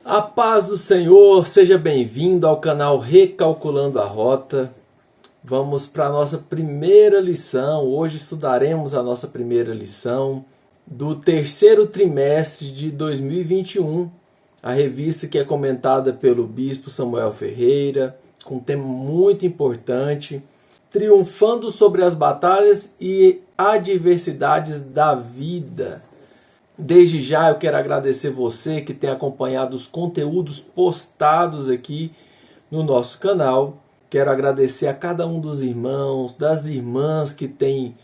A paz do Senhor, seja bem-vindo ao canal Recalculando a Rota. Vamos para a nossa primeira lição. Hoje estudaremos a nossa primeira lição do terceiro trimestre de 2021. A revista que é comentada pelo Bispo Samuel Ferreira, com um tema muito importante, triunfando sobre as batalhas e adversidades da vida. Desde já eu quero agradecer você que tem acompanhado os conteúdos postados aqui no nosso canal. Quero agradecer a cada um dos irmãos, das irmãs que tem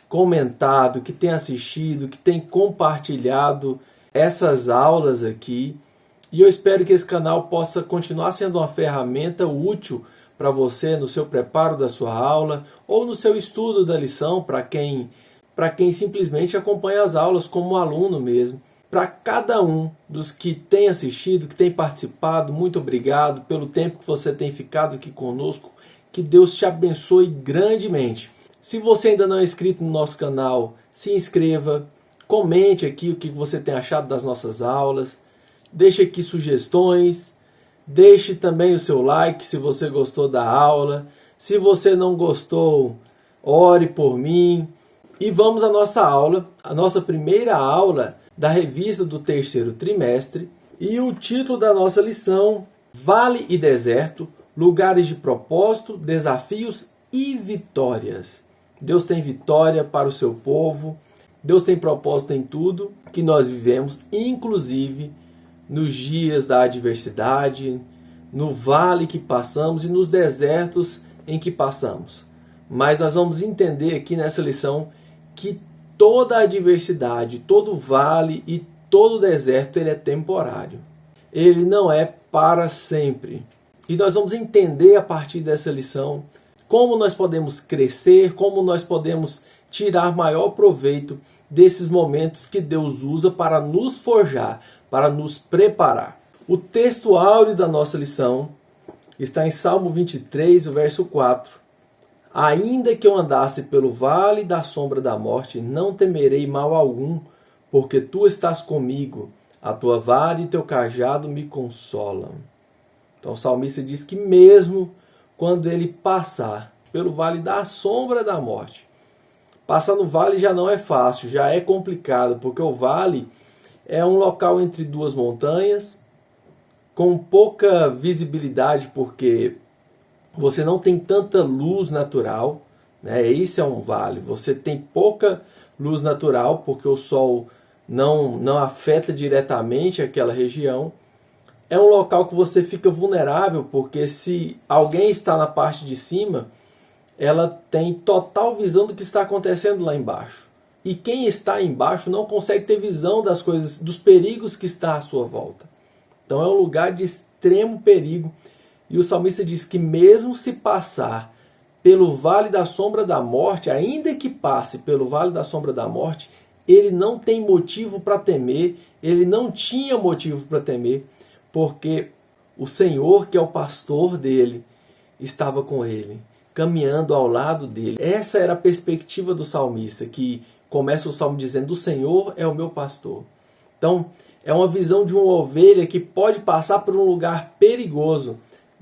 comentado, que tem assistido, que tem compartilhado essas aulas aqui. E eu espero que esse canal possa continuar sendo uma ferramenta útil para você no seu preparo da sua aula ou no seu estudo da lição, para quem simplesmente acompanha as aulas como um aluno mesmo. Para cada um dos que tem assistido, que tem participado, muito obrigado pelo tempo que você tem ficado aqui conosco. Que Deus te abençoe grandemente. Se você ainda não é inscrito no nosso canal, se inscreva, comente aqui o que você tem achado das nossas aulas, deixe aqui sugestões, deixe também o seu like se você gostou da aula. Se você não gostou, ore por mim. E vamos à nossa aula, a nossa primeira aula da revista do terceiro trimestre. E o título da nossa lição: Vale e Deserto, Lugares de Propósito, Desafios e Vitórias. Deus tem vitória para o seu povo. Deus tem propósito em tudo que nós vivemos, inclusive nos dias da adversidade, no vale que passamos e nos desertos em que passamos. Mas nós vamos entender aqui nessa lição que toda adversidade, todo vale e todo deserto ele é temporário. Ele não é para sempre. E nós vamos entender a partir dessa lição como nós podemos crescer, como nós podemos tirar maior proveito desses momentos que Deus usa para nos forjar, para nos preparar. O texto áureo da nossa lição está em Salmo 23, o verso 4. Ainda que eu andasse pelo vale da sombra da morte, não temerei mal algum, porque tu estás comigo, a tua vara e teu cajado me consolam. Então o salmista diz que mesmo quando ele passar pelo vale da sombra da morte, passar no vale já não é fácil, já é complicado, porque o vale é um local entre duas montanhas, com pouca visibilidade, porque você não tem tanta luz natural, né? Isso é um vale. Você tem pouca luz natural, porque o sol não afeta diretamente aquela região. É um local que você fica vulnerável, porque se alguém está na parte de cima, ela tem total visão do que está acontecendo lá embaixo. E quem está embaixo não consegue ter visão das coisas, dos perigos que está à sua volta. Então é um lugar de extremo perigo. E o salmista diz que mesmo se passar pelo vale da sombra da morte, ainda que passe pelo vale da sombra da morte, ele não tem motivo para temer, ele não tinha motivo para temer, porque o Senhor, que é o pastor dele, estava com ele, caminhando ao lado dele. Essa era a perspectiva do salmista, que começa o salmo dizendo: o Senhor é o meu pastor. Então, é uma visão de uma ovelha que pode passar por um lugar perigoso,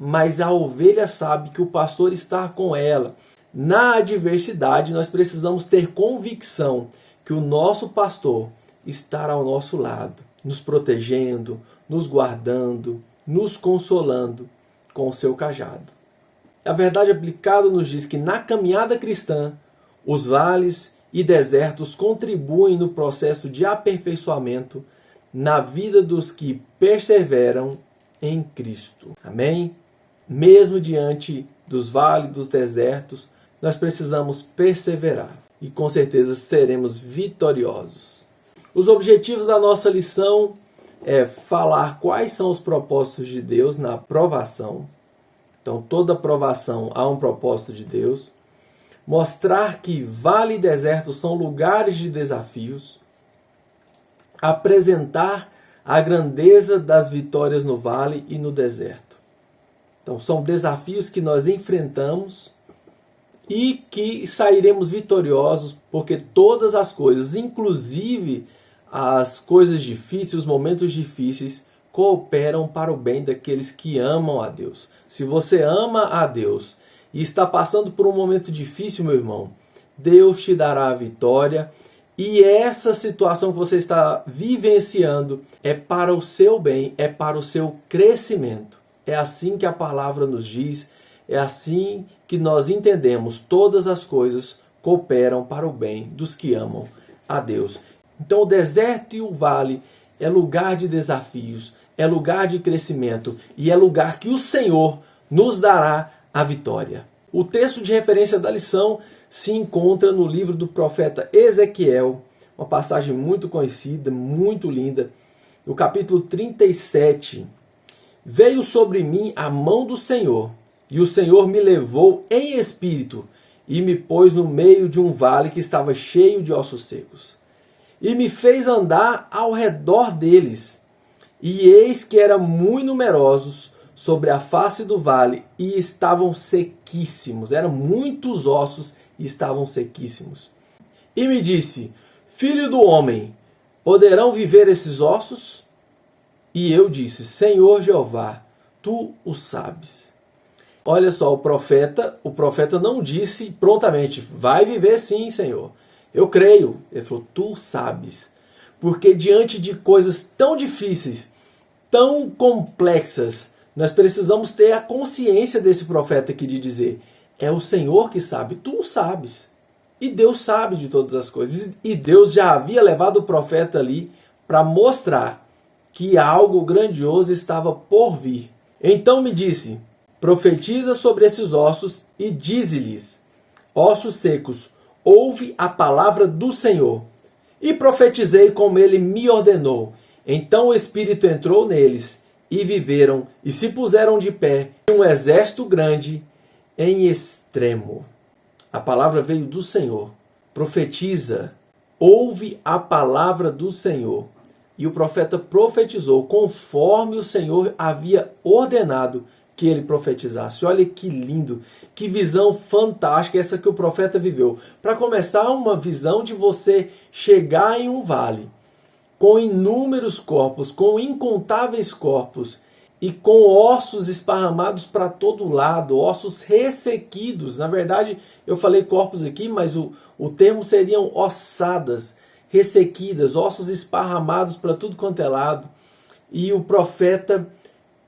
mas a ovelha sabe que o pastor está com ela. Na adversidade, nós precisamos ter convicção que o nosso pastor estará ao nosso lado, nos protegendo, nos guardando, nos consolando com o seu cajado. A verdade aplicada nos diz que na caminhada cristã, os vales e desertos contribuem no processo de aperfeiçoamento na vida dos que perseveram em Cristo. Amém? Mesmo diante dos vales, dos desertos, nós precisamos perseverar e com certeza seremos vitoriosos. Os objetivos da nossa lição é falar quais são os propósitos de Deus na provação. Então, toda provação há um propósito de Deus. Mostrar que vale e deserto são lugares de desafios. Apresentar a grandeza das vitórias no vale e no deserto. Então, são desafios que nós enfrentamos e que sairemos vitoriosos, porque todas as coisas, inclusive as coisas difíceis, os momentos difíceis, cooperam para o bem daqueles que amam a Deus. Se você ama a Deus e está passando por um momento difícil, meu irmão, Deus te dará a vitória. E essa situação que você está vivenciando é para o seu bem, é para o seu crescimento. É assim que a palavra nos diz, é assim que nós entendemos. Todas as coisas cooperam para o bem dos que amam a Deus. Então o deserto e o vale é lugar de desafios, é lugar de crescimento e é lugar que o Senhor nos dará a vitória. O texto de referência da lição se encontra no livro do profeta Ezequiel, uma passagem muito conhecida, muito linda, no capítulo 37. Veio sobre mim a mão do Senhor, e o Senhor me levou em espírito e me pôs no meio de um vale que estava cheio de ossos secos. E me fez andar ao redor deles, e eis que eram muito numerosos sobre a face do vale, e estavam sequíssimos. Eram muitos ossos e estavam sequíssimos. E me disse: Filho do homem, poderão viver esses ossos? E eu disse: Senhor Jeová, tu o sabes. Olha só, o profeta não disse prontamente: vai viver sim, Senhor. Eu creio. Ele falou: tu sabes. Porque diante de coisas tão difíceis, tão complexas, nós precisamos ter a consciência desse profeta aqui de dizer: é o Senhor que sabe, tu o sabes. E Deus sabe de todas as coisas. E Deus já havia levado o profeta ali para mostrar que algo grandioso estava por vir. Então me disse: profetiza sobre esses ossos e dize-lhes: ossos secos, ouve a palavra do Senhor. E profetizei como ele me ordenou. Então o Espírito entrou neles e viveram e se puseram de pé um exército grande em extremo. A palavra veio do Senhor. Profetiza, ouve a palavra do Senhor. E o profeta profetizou conforme o Senhor havia ordenado que ele profetizasse. Olha que lindo, que visão fantástica essa que o profeta viveu. Para começar, uma visão de você chegar em um vale com inúmeros corpos, com incontáveis corpos e com ossos esparramados para todo lado, ossos ressequidos. Na verdade, eu falei corpos aqui, mas o termo seriam ossadas, ressequidas, ossos esparramados para tudo quanto é lado. E o profeta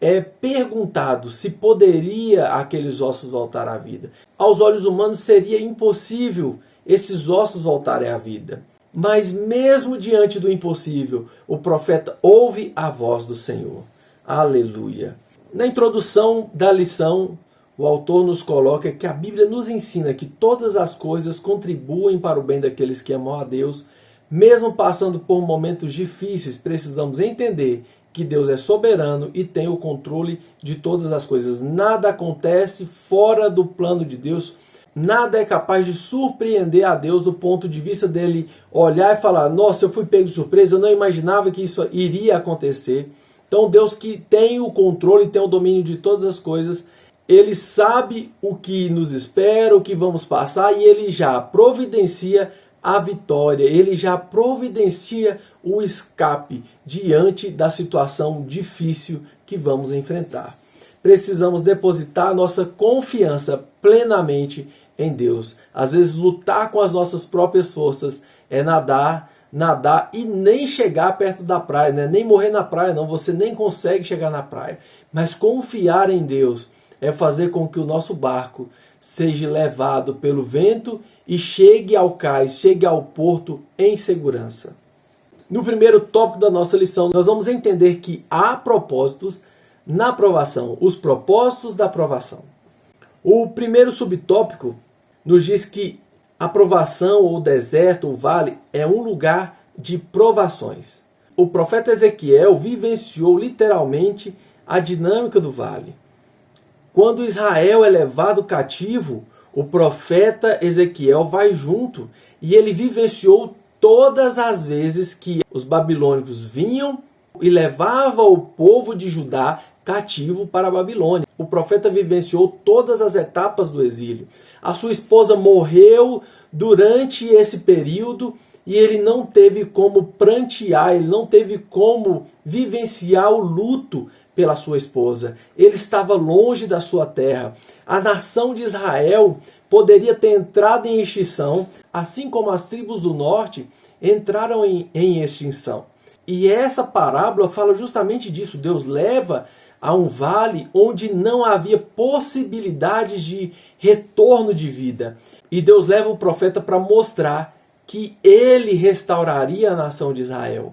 é perguntado se poderia aqueles ossos voltar à vida. Aos olhos humanos seria impossível esses ossos voltarem à vida. Mas mesmo diante do impossível, o profeta ouve a voz do Senhor. Aleluia! Na introdução da lição, o autor nos coloca que a Bíblia nos ensina que todas as coisas contribuem para o bem daqueles que amam a Deus. Mesmo passando por momentos difíceis, precisamos entender que Deus é soberano e tem o controle de todas as coisas. Nada acontece fora do plano de Deus. Nada é capaz de surpreender a Deus do ponto de vista dele olhar e falar: nossa, eu fui pego de surpresa, eu não imaginava que isso iria acontecer. Então Deus, que tem o controle, tem o domínio de todas as coisas, ele sabe o que nos espera, o que vamos passar, e ele já providencia a vitória, ele já providencia o escape diante da situação difícil que vamos enfrentar. Precisamos depositar nossa confiança plenamente em Deus. Às vezes lutar com as nossas próprias forças é nadar e nem chegar perto da praia, né? Nem morrer na praia não, você nem consegue chegar na praia. Mas confiar em Deus é fazer com que o nosso barco seja levado pelo vento e chegue ao cais, chegue ao porto em segurança. No primeiro tópico da nossa lição, nós vamos entender que há propósitos na provação, os propósitos da provação. O primeiro subtópico nos diz que a provação, ou deserto, ou vale, é um lugar de provações. O profeta Ezequiel vivenciou literalmente a dinâmica do vale. Quando Israel é levado cativo, o profeta Ezequiel vai junto e ele vivenciou todas as vezes que os babilônicos vinham e levavam o povo de Judá cativo para a Babilônia. O profeta vivenciou todas as etapas do exílio. A sua esposa morreu durante esse período e ele não teve como prantear, ele não teve como vivenciar o luto pela sua esposa. Ele estava longe da sua terra. A nação de Israel poderia ter entrado em extinção, assim como as tribos do norte entraram em extinção. E essa parábola fala justamente disso. Deus leva a um vale onde não havia possibilidade de retorno de vida. E Deus leva o profeta para mostrar que ele restauraria a nação de Israel.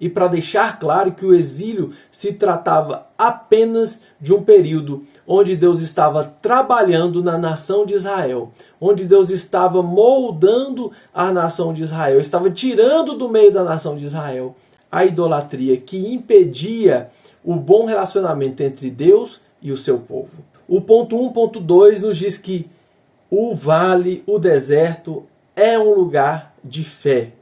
E para deixar claro que o exílio se tratava apenas de um período onde Deus estava trabalhando na nação de Israel, onde Deus estava moldando a nação de Israel, estava tirando do meio da nação de Israel a idolatria que impedia o bom relacionamento entre Deus e o seu povo. O ponto 1.2 nos diz que o vale, o deserto, é um lugar de fé.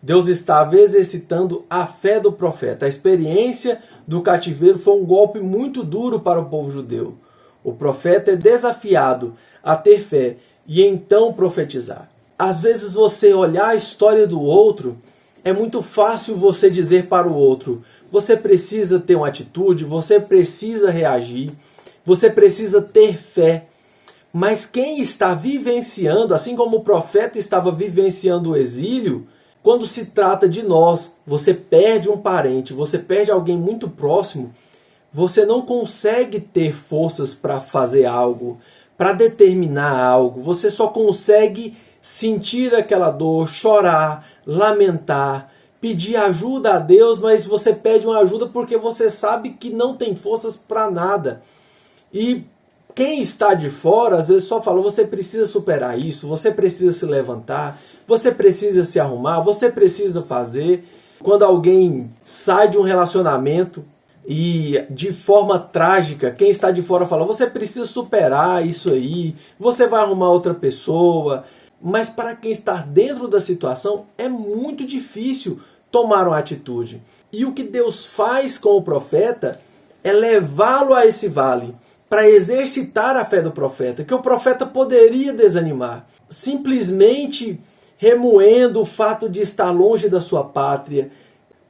Deus estava exercitando a fé do profeta. A experiência do cativeiro foi um golpe muito duro para o povo judeu. O profeta é desafiado a ter fé e então profetizar. Às vezes você olhar a história do outro, é muito fácil você dizer para o outro: você precisa ter uma atitude, você precisa reagir, você precisa ter fé. Mas quem está vivenciando, assim como o profeta estava vivenciando o exílio, quando se trata de nós, você perde um parente, você perde alguém muito próximo, você não consegue ter forças para fazer algo, para determinar algo. Você só consegue sentir aquela dor, chorar, lamentar, pedir ajuda a Deus, mas você pede uma ajuda porque você sabe que não tem forças para nada. E quem está de fora, às vezes só fala: você precisa superar isso, você precisa se levantar, você precisa se arrumar, você precisa fazer. Quando alguém sai de um relacionamento e de forma trágica, quem está de fora fala: você precisa superar isso aí, você vai arrumar outra pessoa. Mas para quem está dentro da situação, é muito difícil tomar uma atitude. E o que Deus faz com o profeta é levá-lo a esse vale, para exercitar a fé do profeta, que o profeta poderia desanimar, simplesmente remoendo o fato de estar longe da sua pátria,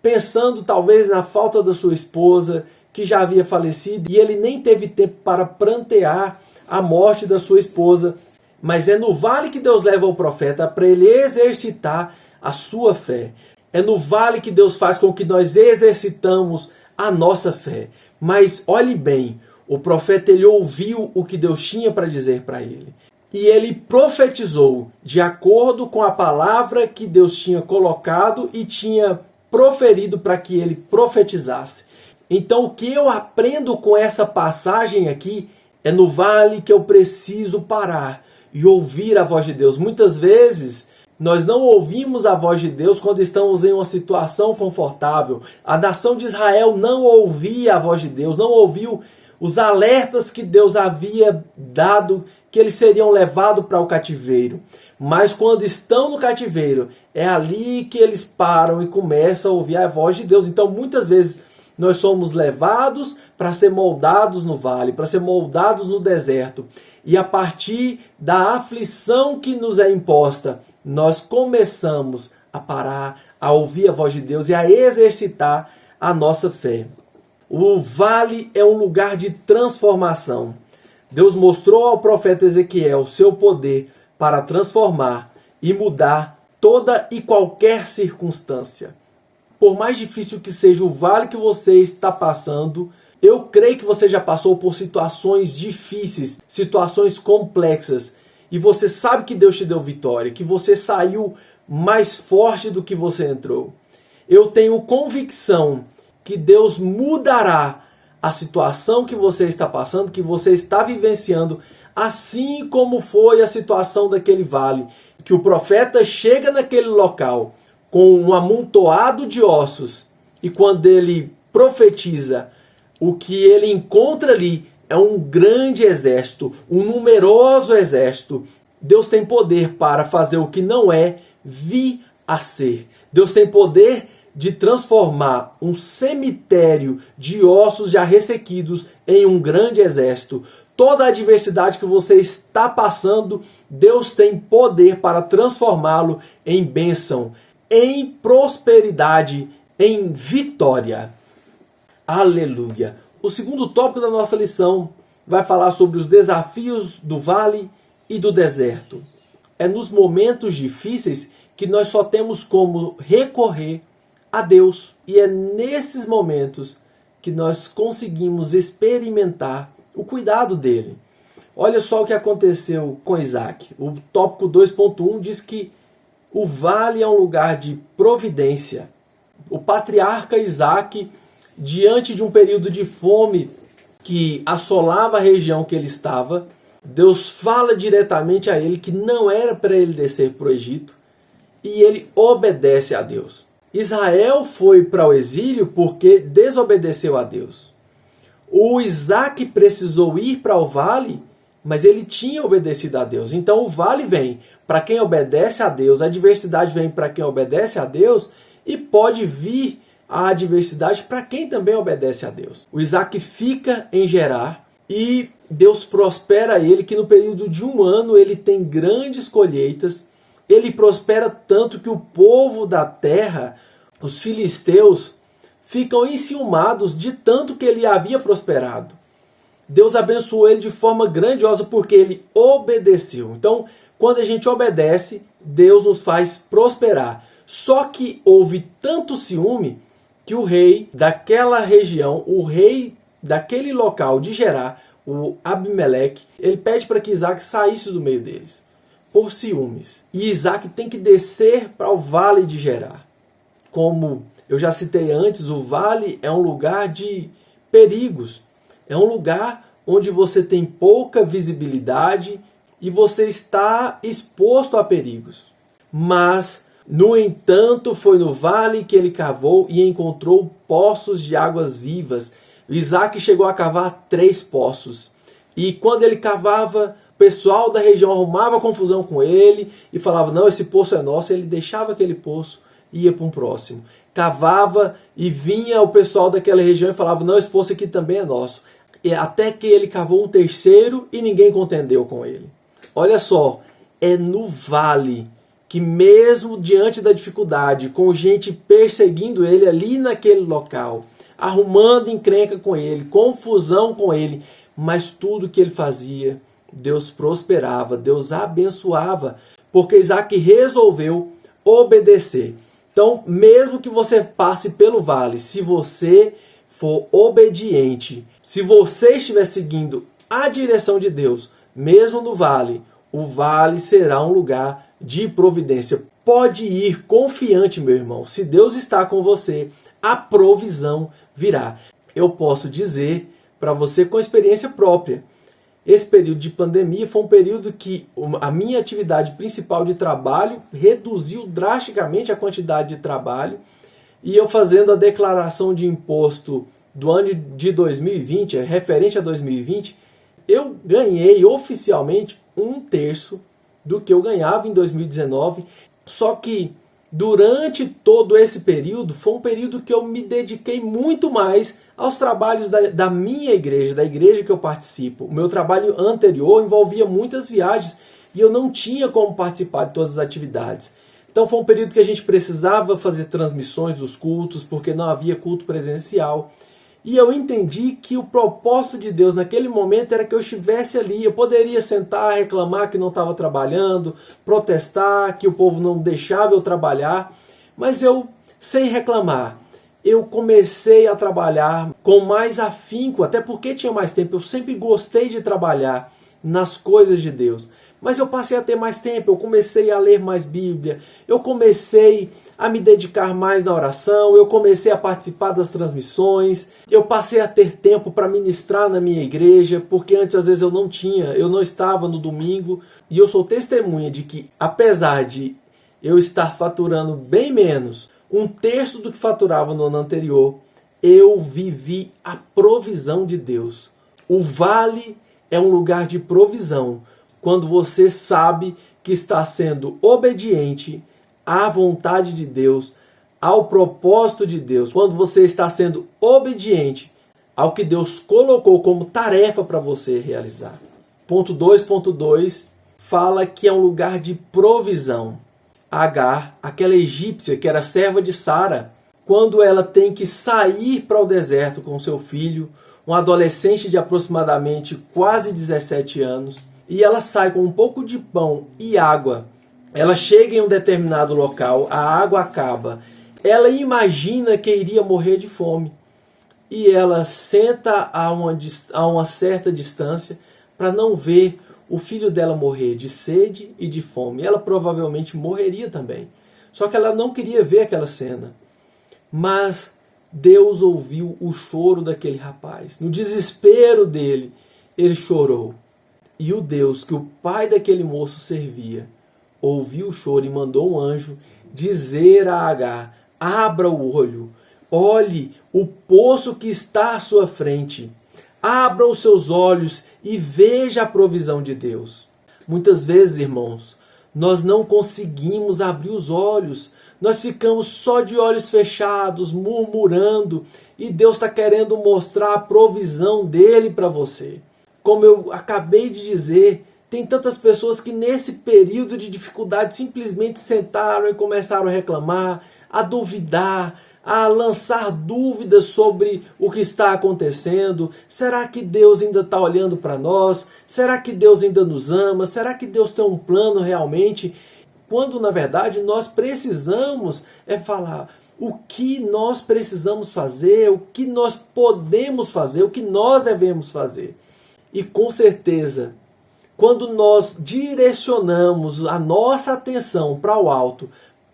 pensando talvez na falta da sua esposa, que já havia falecido, e ele nem teve tempo para prantear a morte da sua esposa. Mas é no vale que Deus leva o profeta para ele exercitar a sua fé. É no vale que Deus faz com que nós exercitamos a nossa fé. Mas olhe bem, o profeta ele ouviu o que Deus tinha para dizer para ele. E ele profetizou de acordo com a palavra que Deus tinha colocado e tinha proferido para que ele profetizasse. Então o que eu aprendo com essa passagem aqui é no vale que eu preciso parar e ouvir a voz de Deus. Muitas vezes nós não ouvimos a voz de Deus quando estamos em uma situação confortável. A nação de Israel não ouvia a voz de Deus, não ouviu os alertas que Deus havia dado, que eles seriam levados para o cativeiro. Mas quando estão no cativeiro, é ali que eles param e começam a ouvir a voz de Deus. Então muitas vezes nós somos levados para ser moldados no vale, para ser moldados no deserto. E a partir da aflição que nos é imposta, nós começamos a parar, a ouvir a voz de Deus e a exercitar a nossa fé. O vale é um lugar de transformação. Deus mostrou ao profeta Ezequiel seu poder para transformar e mudar toda e qualquer circunstância. Por mais difícil que seja o vale que você está passando, eu creio que você já passou por situações difíceis, situações complexas, e você sabe que Deus te deu vitória, que você saiu mais forte do que você entrou. Eu tenho convicção que Deus mudará a situação que você está passando, que você está vivenciando, assim como foi a situação daquele vale, que o profeta chega naquele local com um amontoado de ossos, e quando ele profetiza, o que ele encontra ali é um grande exército, um numeroso exército. Deus tem poder para fazer o que não é vir a ser. Deus tem poder de transformar um cemitério de ossos já ressequidos em um grande exército. Toda a adversidade que você está passando, Deus tem poder para transformá-lo em bênção. em prosperidade, em vitória. Aleluia! O segundo tópico da nossa lição vai falar sobre os desafios do vale e do deserto. É nos momentos difíceis que nós só temos como recorrer a Deus. E é nesses momentos que nós conseguimos experimentar o cuidado dele. Olha só o que aconteceu com Isaac. O tópico 2.1 diz que o vale é um lugar de providência. O patriarca Isaac, diante de um período de fome que assolava a região que ele estava, Deus fala diretamente a ele que não era para ele descer para o Egito, e ele obedece a Deus. Israel foi para o exílio porque desobedeceu a Deus. O Isaac precisou ir para o vale, mas ele tinha obedecido a Deus. Então o vale vem para quem obedece a Deus, a adversidade vem para quem obedece a Deus, e pode vir a adversidade para quem também obedece a Deus. O Isaac fica em Gerar e Deus prospera ele, que no período de 1 ano ele tem grandes colheitas. Ele prospera tanto que o povo da terra, os filisteus, ficam enciumados de tanto que ele havia prosperado. Deus abençoou ele de forma grandiosa porque ele obedeceu. Então, quando a gente obedece, Deus nos faz prosperar. Só que houve tanto ciúme que o rei daquela região, o rei daquele local de Gerar, o Abimeleque, ele pede para que Isaac saísse do meio deles, por ciúmes. E Isaac tem que descer para o vale de Gerar. Como eu já citei antes, o vale é um lugar de perigos. É um lugar onde você tem pouca visibilidade e você está exposto a perigos. Mas, no entanto, foi no vale que ele cavou e encontrou poços de águas vivas. Isaac chegou a cavar 3 poços. E quando ele cavava, o pessoal da região arrumava confusão com ele e falava, não, esse poço é nosso. Ele deixava aquele poço e ia para um próximo. Cavava e vinha o pessoal daquela região e falava, não, esse poço aqui também é nosso. E até que ele cavou um 3º e ninguém contendeu com ele. Olha só, é no vale que mesmo diante da dificuldade, com gente perseguindo ele ali naquele local, arrumando encrenca com ele, confusão com ele, mas tudo que ele fazia, Deus prosperava, Deus abençoava, porque Isaac resolveu obedecer. Então, mesmo que você passe pelo vale, se você for obediente, se você estiver seguindo a direção de Deus, mesmo no vale, o vale será um lugar de providência. Pode ir confiante, meu irmão. Se Deus está com você, a provisão virá. Eu posso dizer para você com experiência própria. Esse período de pandemia foi um período que a minha atividade principal de trabalho reduziu drasticamente a quantidade de trabalho. E eu fazendo a declaração de imposto do ano de 2020, referente a 2020, eu ganhei oficialmente 1/3 do que eu ganhava em 2019. Só que durante todo esse período, foi um período que eu me dediquei muito mais aos trabalhos da minha igreja, da igreja que eu participo. O meu trabalho anterior envolvia muitas viagens e eu não tinha como participar de todas as atividades. Então foi um período que a gente precisava fazer transmissões dos cultos, porque não havia culto presencial. E eu entendi que o propósito de Deus naquele momento era que eu estivesse ali. Eu poderia sentar, reclamar que não estava trabalhando, protestar que o povo não deixava eu trabalhar. Mas eu, sem reclamar, eu comecei a trabalhar com mais afinco, até porque tinha mais tempo. Eu sempre gostei de trabalhar nas coisas de Deus. Mas eu passei a ter mais tempo, eu comecei a ler mais Bíblia, eu comecei a me dedicar mais na oração, eu comecei a participar das transmissões, eu passei a ter tempo para ministrar na minha igreja, porque antes às vezes eu não estava no domingo, e eu sou testemunha de que, apesar de eu estar faturando bem menos, 1/3 do que faturava no ano anterior, eu vivi a provisão de Deus. O vale é um lugar de provisão, quando você sabe que está sendo obediente à vontade de Deus, ao propósito de Deus, quando você está sendo obediente ao que Deus colocou como tarefa para você realizar. Ponto 2.2 fala que é um lugar de provisão. Agar, aquela egípcia que era serva de Sara, quando ela tem que sair para o deserto com seu filho, um adolescente de aproximadamente quase 17 anos, e ela sai com um pouco de pão e água. Ela chega em um determinado local, a água acaba, ela imagina que iria morrer de fome, e ela senta a uma certa distância para não ver o filho dela morrer de sede e de fome. Ela provavelmente morreria também. Só que ela não queria ver aquela cena. Mas Deus ouviu o choro daquele rapaz. No desespero dele, ele chorou. E o Deus que o pai daquele moço servia, ouviu o choro e mandou um anjo dizer a Agar: abra o olho, olhe o poço que está à sua frente. Abra os seus olhos e veja a provisão de Deus. Muitas vezes, irmãos, nós não conseguimos abrir os olhos. Nós ficamos só de olhos fechados, murmurando, e Deus está querendo mostrar a provisão dele para você. Como eu acabei de dizer, tem tantas pessoas que nesse período de dificuldade simplesmente sentaram e começaram a reclamar, a duvidar, a lançar dúvidas sobre o que está acontecendo. Será que Deus ainda está olhando para nós? Será que Deus ainda nos ama? Será que Deus tem um plano realmente? Quando na verdade nós precisamos falar o que nós precisamos fazer, o que nós podemos fazer, o que nós devemos fazer. E com certeza, quando nós direcionamos a nossa atenção para o alto,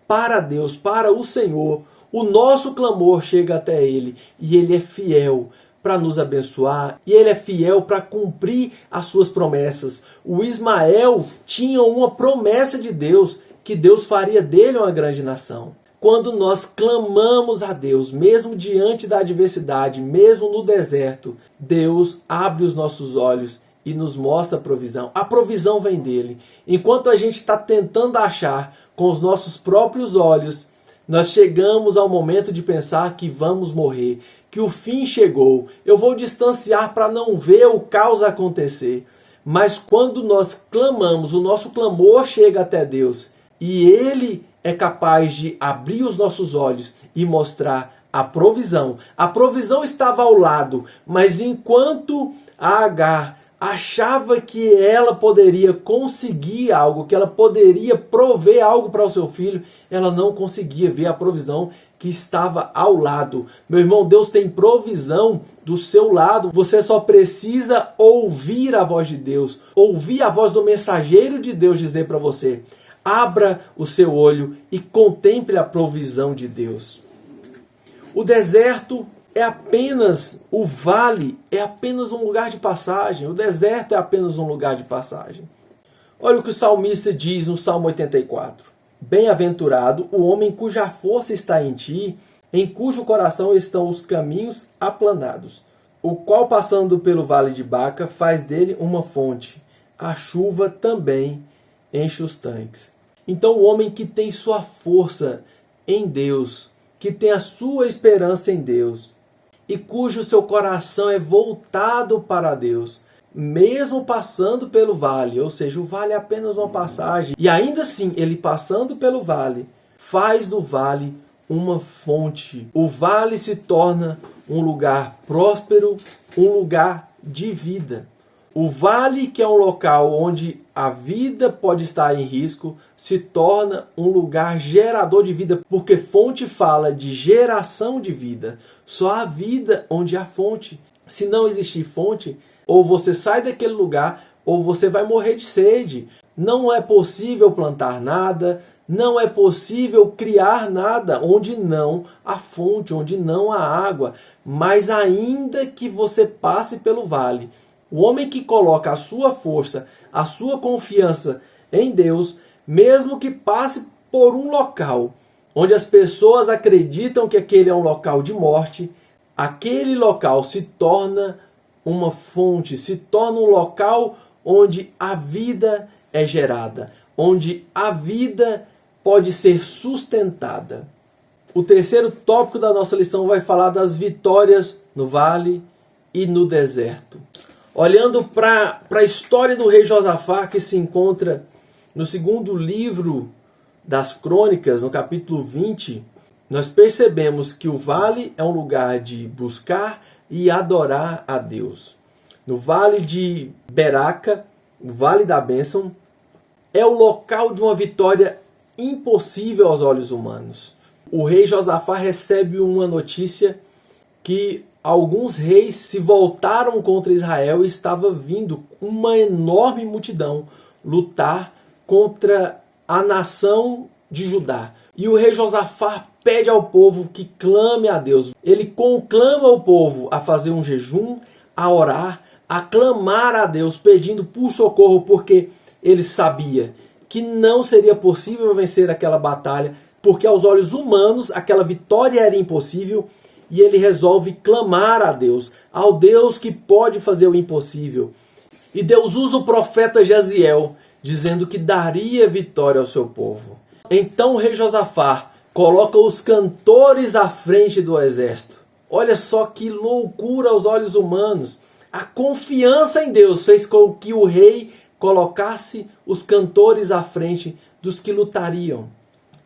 para Deus, para o Senhor, o nosso clamor chega até Ele e Ele é fiel para nos abençoar e Ele é fiel para cumprir as suas promessas. O Ismael tinha uma promessa de Deus, que Deus faria dele uma grande nação. Quando nós clamamos a Deus, mesmo diante da adversidade, mesmo no deserto, Deus abre os nossos olhos e nos mostra a provisão. A provisão vem dele. Enquanto a gente está tentando achar com os nossos próprios olhos, nós chegamos ao momento de pensar que vamos morrer, que o fim chegou. Eu vou distanciar para não ver o caos acontecer. Mas quando nós clamamos, o nosso clamor chega até Deus e Ele é capaz de abrir os nossos olhos e mostrar a provisão. A provisão estava ao lado, mas enquanto a Agar achava que ela poderia conseguir algo, que ela poderia prover algo para o seu filho, ela não conseguia ver a provisão que estava ao lado. Meu irmão, Deus tem provisão do seu lado. Você só precisa ouvir a voz de Deus, ouvir a voz do mensageiro de Deus dizer para você: abra o seu olho e contemple a provisão de Deus. O deserto é apenas, o vale é apenas um lugar de passagem. O deserto é apenas um lugar de passagem. Olha o que o salmista diz no Salmo 84. Bem-aventurado o homem cuja força está em ti, em cujo coração estão os caminhos aplanados, o qual passando pelo vale de Baca faz dele uma fonte. A chuva também enche os tanques. Então o homem que tem sua força em Deus, que tem a sua esperança em Deus, e cujo seu coração é voltado para Deus, mesmo passando pelo vale, ou seja, o vale é apenas uma passagem, e ainda assim, ele passando pelo vale, faz do vale uma fonte. O vale se torna um lugar próspero, um lugar de vida. O vale, que é um local onde a vida pode estar em risco, se torna um lugar gerador de vida, porque fonte fala de geração de vida. Só há vida onde há fonte. Se não existir fonte, ou você sai daquele lugar, ou você vai morrer de sede. Não é possível plantar nada, não é possível criar nada onde não há fonte, onde não há água. Mas ainda que você passe pelo vale, o homem que coloca a sua força, a sua confiança em Deus, mesmo que passe por um local onde as pessoas acreditam que aquele é um local de morte, aquele local se torna uma fonte, se torna um local onde a vida é gerada, onde a vida pode ser sustentada. O terceiro tópico da nossa lição vai falar das vitórias no vale e no deserto. Olhando para a história do rei Josafá, que se encontra no segundo livro das Crônicas, no capítulo 20, nós percebemos que o vale é um lugar de buscar e adorar a Deus. No vale de Beraca, o vale da bênção, é o local de uma vitória impossível aos olhos humanos. O rei Josafá recebe uma notícia que alguns reis se voltaram contra Israel e estava vindo uma enorme multidão lutar contra a nação de Judá. E o rei Josafá pede ao povo que clame a Deus. Ele conclama o povo a fazer um jejum, a orar, a clamar a Deus, pedindo por socorro, porque ele sabia que não seria possível vencer aquela batalha, porque aos olhos humanos aquela vitória era impossível, e ele resolve clamar a Deus, ao Deus que pode fazer o impossível. E Deus usa o profeta Jaziel, dizendo que daria vitória ao seu povo. Então o rei Josafá coloca os cantores à frente do exército. Olha só que loucura aos olhos humanos. A confiança em Deus fez com que o rei colocasse os cantores à frente dos que lutariam.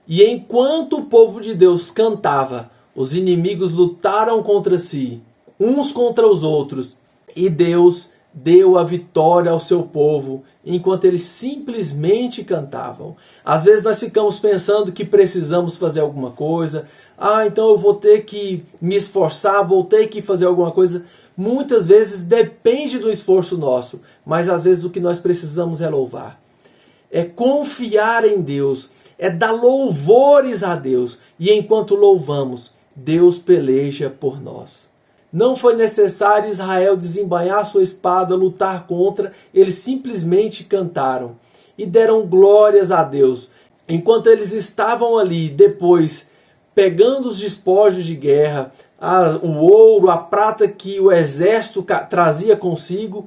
E enquanto o povo de Deus cantava, os inimigos lutaram contra si, uns contra os outros, e Deus deu a vitória ao seu povo, enquanto eles simplesmente cantavam. Às vezes nós ficamos pensando que precisamos fazer alguma coisa, então eu vou ter que me esforçar, vou ter que fazer alguma coisa. Muitas vezes depende do esforço nosso, mas às vezes o que nós precisamos é louvar. É confiar em Deus, é dar louvores a Deus, e enquanto louvamos, Deus peleja por nós. Não foi necessário Israel desembainhar sua espada, lutar contra, eles simplesmente cantaram e deram glórias a Deus. Enquanto eles estavam ali, depois, pegando os despojos de guerra, o ouro, a prata que o exército trazia consigo,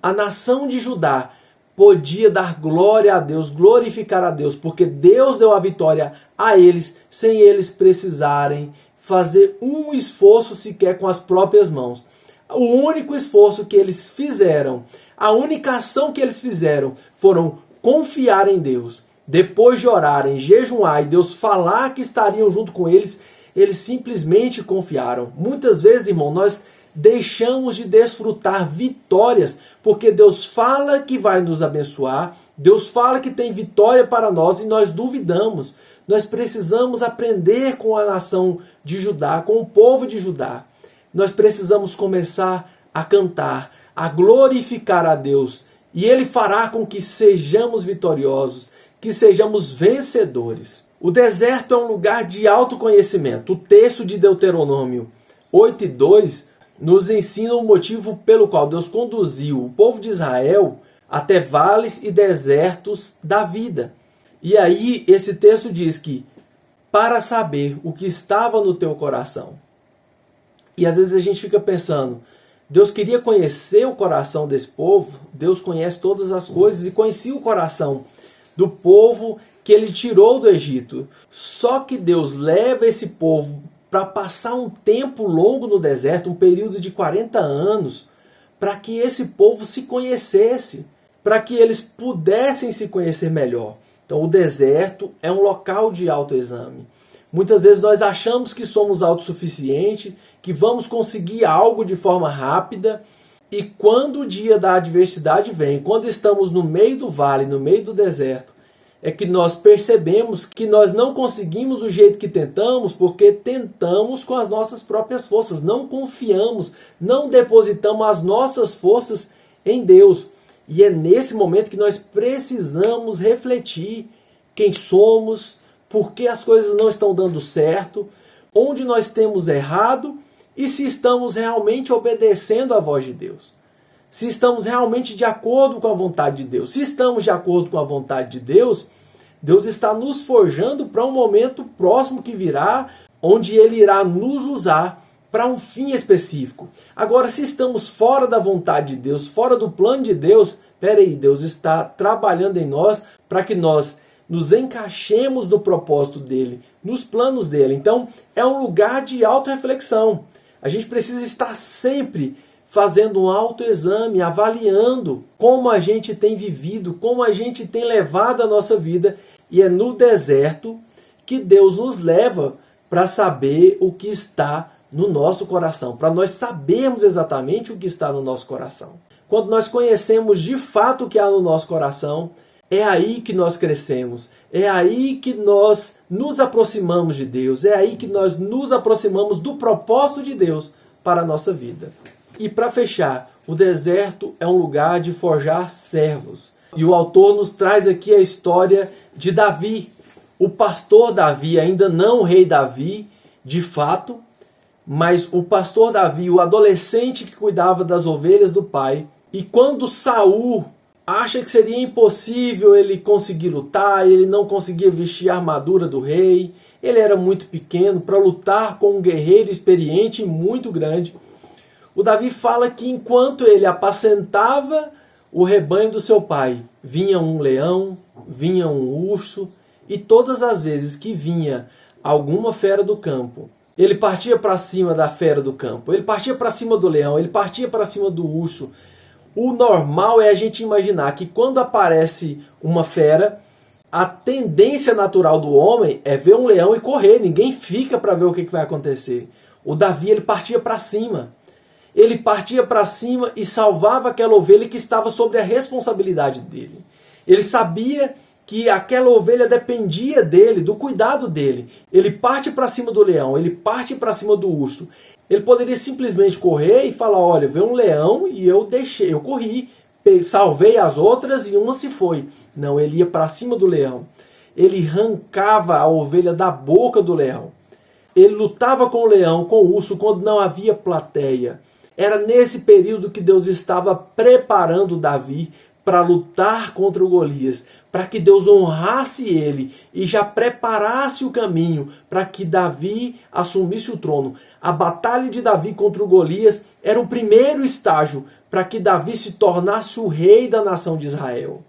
a nação de Judá podia dar glória a Deus, glorificar a Deus, porque Deus deu a vitória a eles, sem eles precisarem fazer um esforço sequer com as próprias mãos. O único esforço que eles fizeram, a única ação que eles fizeram, foram confiar em Deus. Depois de orarem, jejuar e Deus falar que estariam junto com eles, eles simplesmente confiaram. Muitas vezes, irmão, nós deixamos de desfrutar vitórias, porque Deus fala que vai nos abençoar, Deus fala que tem vitória para nós e nós duvidamos. Nós precisamos aprender com a nação de Judá, com o povo de Judá. Nós precisamos começar a cantar, a glorificar a Deus. E Ele fará com que sejamos vitoriosos, que sejamos vencedores. O deserto é um lugar de autoconhecimento. O texto de Deuteronômio 8:2 nos ensina o motivo pelo qual Deus conduziu o povo de Israel até vales e desertos da vida. E aí esse texto diz que para saber o que estava no teu coração. E às vezes a gente fica pensando, Deus queria conhecer o coração desse povo, Deus conhece todas as coisas e conhecia o coração do povo que ele tirou do Egito. Só que Deus leva esse povo para passar um tempo longo no deserto, um período de 40 anos, para que esse povo se conhecesse, para que eles pudessem se conhecer melhor. Então o deserto é um local de autoexame. Muitas vezes nós achamos que somos autossuficientes, que vamos conseguir algo de forma rápida, e quando o dia da adversidade vem, quando estamos no meio do vale, no meio do deserto, é que nós percebemos que nós não conseguimos do jeito que tentamos, porque tentamos com as nossas próprias forças, não confiamos, não depositamos as nossas forças em Deus. E é nesse momento que nós precisamos refletir quem somos, por que as coisas não estão dando certo, onde nós temos errado e se estamos realmente obedecendo à voz de Deus. Se estamos realmente de acordo com a vontade de Deus. Se estamos de acordo com a vontade de Deus, Deus está nos forjando para um momento próximo que virá, onde Ele irá nos usar para um fim específico. Agora, se estamos fora da vontade de Deus, fora do plano de Deus, peraí, Deus está trabalhando em nós para que nós nos encaixemos no propósito dEle, nos planos dEle. Então, é um lugar de autorreflexão. A gente precisa estar sempre fazendo um autoexame, avaliando como a gente tem vivido, como a gente tem levado a nossa vida E é no deserto que Deus nos leva para saber o que está no nosso coração, para nós sabermos exatamente o que está no nosso coração. Quando nós conhecemos de fato o que há no nosso coração, é aí que nós crescemos, é aí que nós nos aproximamos de Deus, é aí que nós nos aproximamos do propósito de Deus para a nossa vida. E para fechar, o deserto é um lugar de forjar servos. E o autor nos traz aqui a história de Davi, o pastor Davi, ainda não o rei Davi, de fato, mas o pastor Davi, o adolescente que cuidava das ovelhas do pai. E quando Saul acha que seria impossível ele conseguir lutar, ele não conseguia vestir a armadura do rei, ele era muito pequeno para lutar com um guerreiro experiente e muito grande. O Davi fala que enquanto ele apacentava o rebanho do seu pai, vinha um leão, vinha um urso, e todas as vezes que vinha alguma fera do campo, ele partia para cima da fera do campo, ele partia para cima do leão, ele partia para cima do urso. O normal é a gente imaginar que quando aparece uma fera, a tendência natural do homem é ver um leão e correr, ninguém fica para ver o que vai acontecer. O Davi, ele partia para cima. Ele partia para cima e salvava aquela ovelha que estava sobre a responsabilidade dele. Ele sabia que aquela ovelha dependia dele, do cuidado dele. Ele parte para cima do leão, ele parte para cima do urso. Ele poderia simplesmente correr e falar, olha, veio um leão e eu corri, salvei as outras e uma se foi. Não, ele ia para cima do leão. Ele arrancava a ovelha da boca do leão. Ele lutava com o leão, com o urso, quando não havia plateia. Era nesse período que Deus estava preparando Davi para lutar contra o Golias, para que Deus honrasse ele e já preparasse o caminho para que Davi assumisse o trono. A batalha de Davi contra o Golias era o primeiro estágio para que Davi se tornasse o rei da nação de Israel.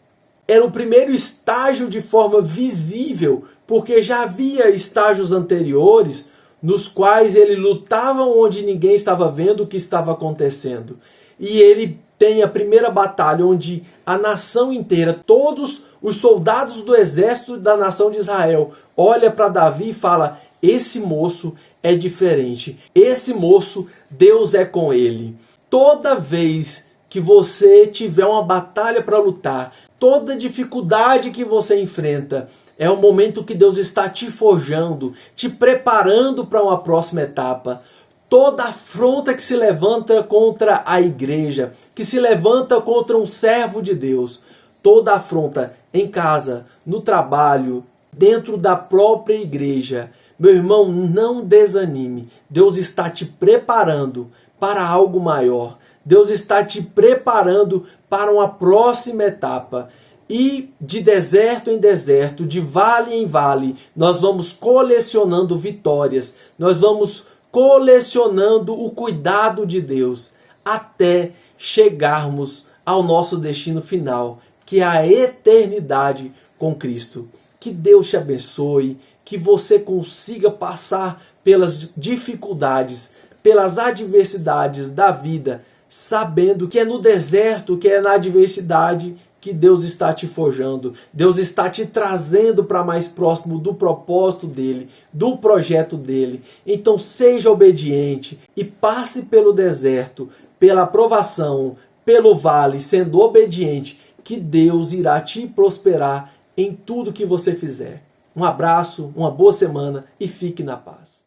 Era o primeiro estágio de forma visível, porque já havia estágios anteriores nos quais ele lutava onde ninguém estava vendo o que estava acontecendo. E ele tem a primeira batalha onde a nação inteira, todos os soldados do exército da nação de Israel, olha para Davi e fala, esse moço é diferente, esse moço, Deus é com ele. Toda vez que você tiver uma batalha para lutar, toda dificuldade que você enfrenta, é o momento que Deus está te forjando, te preparando para uma próxima etapa. Toda afronta que se levanta contra a igreja, que se levanta contra um servo de Deus, toda afronta em casa, no trabalho, dentro da própria igreja, meu irmão, não desanime. Deus está te preparando para algo maior. Deus está te preparando para uma próxima etapa. E de deserto em deserto, de vale em vale, nós vamos colecionando vitórias, nós vamos colecionando o cuidado de Deus, até chegarmos ao nosso destino final, que é a eternidade com Cristo. Que Deus te abençoe, que você consiga passar pelas dificuldades, pelas adversidades da vida, sabendo que é no deserto, que é na adversidade que Deus está te forjando, Deus está te trazendo para mais próximo do propósito dele, do projeto dele. Então seja obediente e passe pelo deserto, pela provação, pelo vale, sendo obediente, que Deus irá te prosperar em tudo que você fizer. Um abraço, uma boa semana e fique na paz.